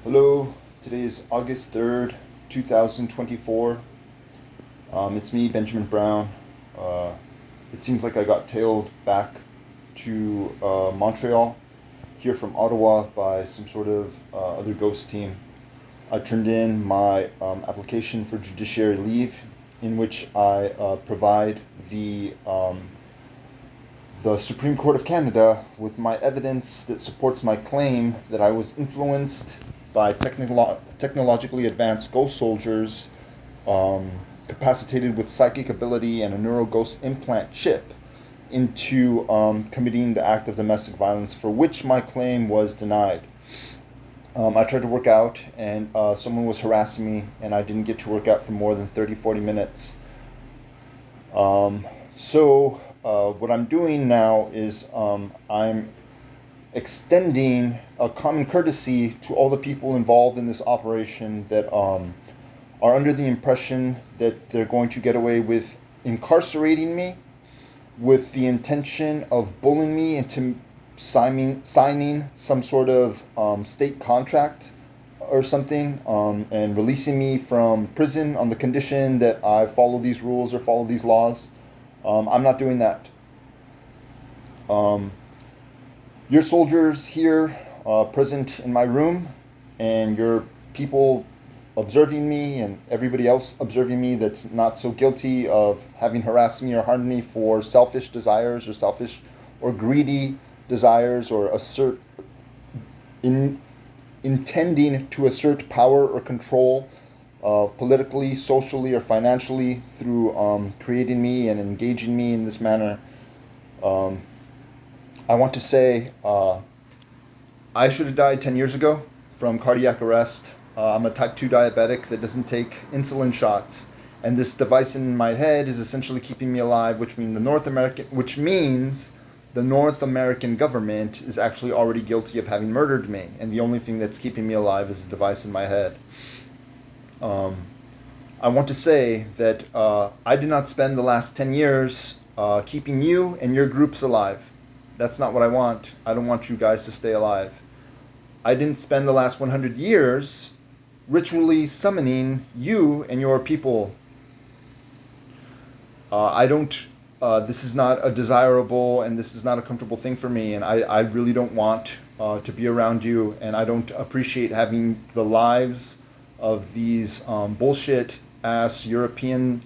Hello, today is August 3rd, 2024. It's me, Benjamin Brown. Uh, it seems like I got tailed back to Montreal, here from Ottawa, by some sort of other ghost team. I turned in my application for judiciary leave, in which I provide the Supreme Court of Canada with my evidence that supports my claim that I was influenced by technologically advanced ghost soldiers, um, capacitated with psychic ability and a neuroghost implant chip, into committing the act of domestic violence for which my claim was denied. I tried to work out, and someone was harassing me, and I didn't get to work out for more than 30, 40 minutes. What I'm doing now is I'm extending a common courtesy to all the people involved in this operation that are under the impression that they're going to get away with incarcerating me with the intention of bullying me into signing some sort of state contract or something, and releasing me from prison on the condition that I follow these rules or follow these laws. I'm not doing that. Um, your soldiers here, present in my room, and your people observing me, and everybody else observing me that's not so guilty of having harassed me or harmed me for selfish desires or selfish or greedy desires, or in intending to assert power or control, politically, socially, or financially, through creating me and engaging me in this manner. Um, I want to say I should have died 10 years ago from cardiac arrest. I'm a type 2 diabetic that doesn't take insulin shots. And this device in my head is essentially keeping me alive, which means the North American government is actually already guilty of having murdered me. And the only thing that's keeping me alive is the device in my head. Um, I want to say that I did not spend the last 10 years keeping you and your groups alive. That's not what I want. I don't want you guys to stay alive. I didn't spend the last 100 years ritually summoning you and your people. I don't, this is not a desirable and this is not a comfortable thing for me, and I really don't want to be around you, and I don't appreciate having the lives of these bullshit ass European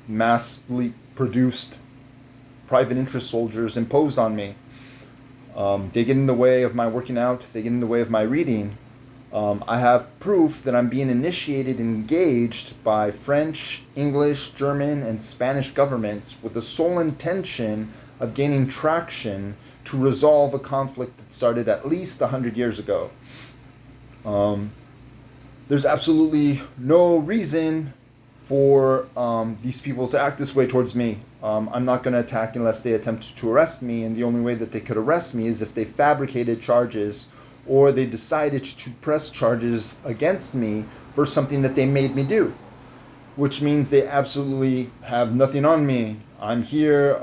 massively produced private interest soldiers imposed on me. They get in the way of my working out, they get in the way of my reading. I have proof that I'm being initiated and engaged by French, English, German, and Spanish governments with the sole intention of gaining traction to resolve a conflict that started at least 100 years ago. Um, there's absolutely no reason for these people to act this way towards me. I'm not going to attack unless they attempt to arrest me, and the only way that they could arrest me is if they fabricated charges or they decided to press charges against me for something that they made me do, which means they absolutely have nothing on me. I'm here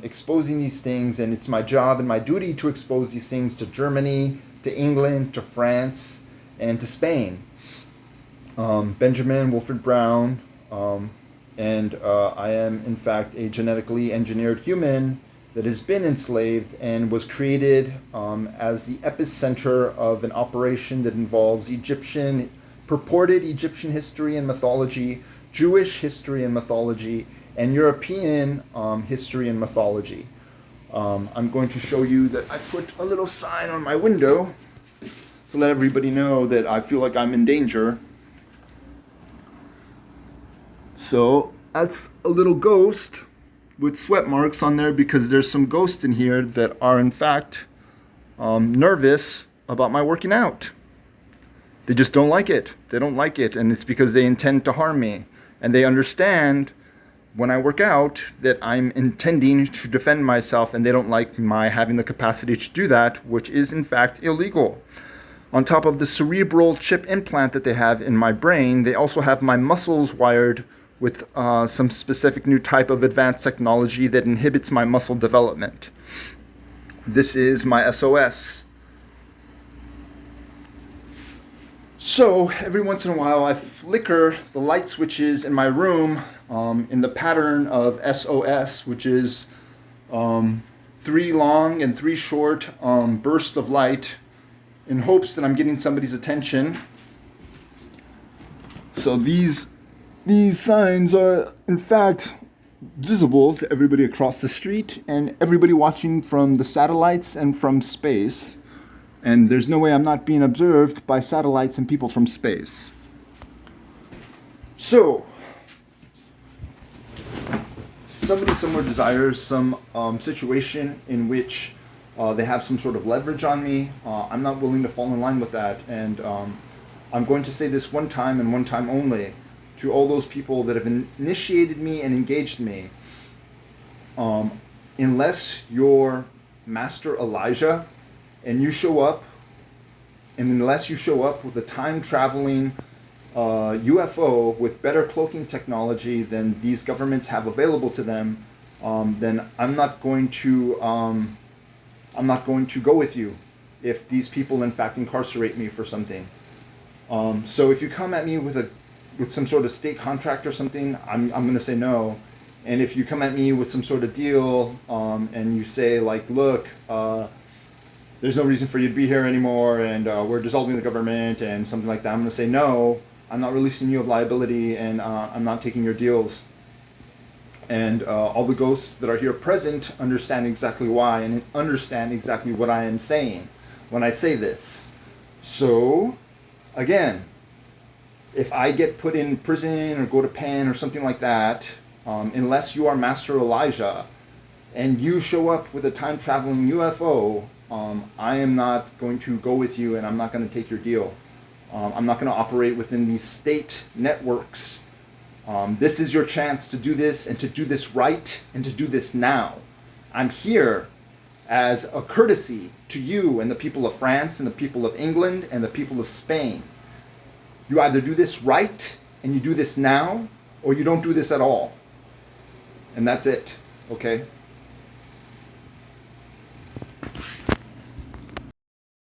exposing these things, and it's my job and my duty to expose these things to Germany, to England, to France, and to Spain. Benjamin Wilfred Brown, and I am in fact a genetically engineered human that has been enslaved and was created as the epicenter of an operation that involves purported Egyptian history and mythology, Jewish history and mythology, and European history and mythology. I'm going to show you that I put a little sign on my window to let everybody know that I feel like I'm in danger. So that's a little ghost with sweat marks on there, because there's some ghosts in here that are in fact nervous about my working out. They just don't like it. They don't like it, and it's because they intend to harm me. And they understand when I work out that I'm intending to defend myself, and they don't like my having the capacity to do that, which is in fact illegal. On top of the cerebral chip implant that they have in my brain, they also have my muscles wired with some specific new type of advanced technology that inhibits my muscle development. This is my SOS. So every once in a while, I flicker the light switches in my room in the pattern of SOS, which is um, 3 long and 3 short bursts of light in hopes that I'm getting somebody's attention. So these signs are in fact visible to everybody across the street and everybody watching from the satellites and from space. And there's no way I'm not being observed by satellites and people from space. So, somebody somewhere desires some situation in which they have some sort of leverage on me. I'm not willing to fall in line with that. And I'm going to say this one time and one time only to all those people that have initiated me and engaged me. Unless you're Master Elijah and you show up, and unless you show up with a time-traveling UFO with better cloaking technology than these governments have available to them, then I'm not going to go with you if these people in fact incarcerate me for something. So if you come at me with some sort of state contract or something, I'm going to say no. And if you come at me with some sort of deal and you say like, look, there's no reason for you to be here anymore, and we're dissolving the government and something like that, I'm going to say no, I'm not releasing you of liability, and I'm not taking your deals. And all the ghosts that are here present understand exactly why and understand exactly what I am saying when I say this. So, again, if I get put in prison or go to pen or something like that, unless you are Master Elijah and you show up with a time-traveling UFO, I am not going to go with you, and I'm not going to take your deal. I'm not going to operate within these state networks. This is your chance to do this, and to do this right, and to do this now. I'm here as a courtesy to you and the people of France and the people of England and the people of Spain. You either do this right, and you do this now, or you don't do this at all. And that's it, okay?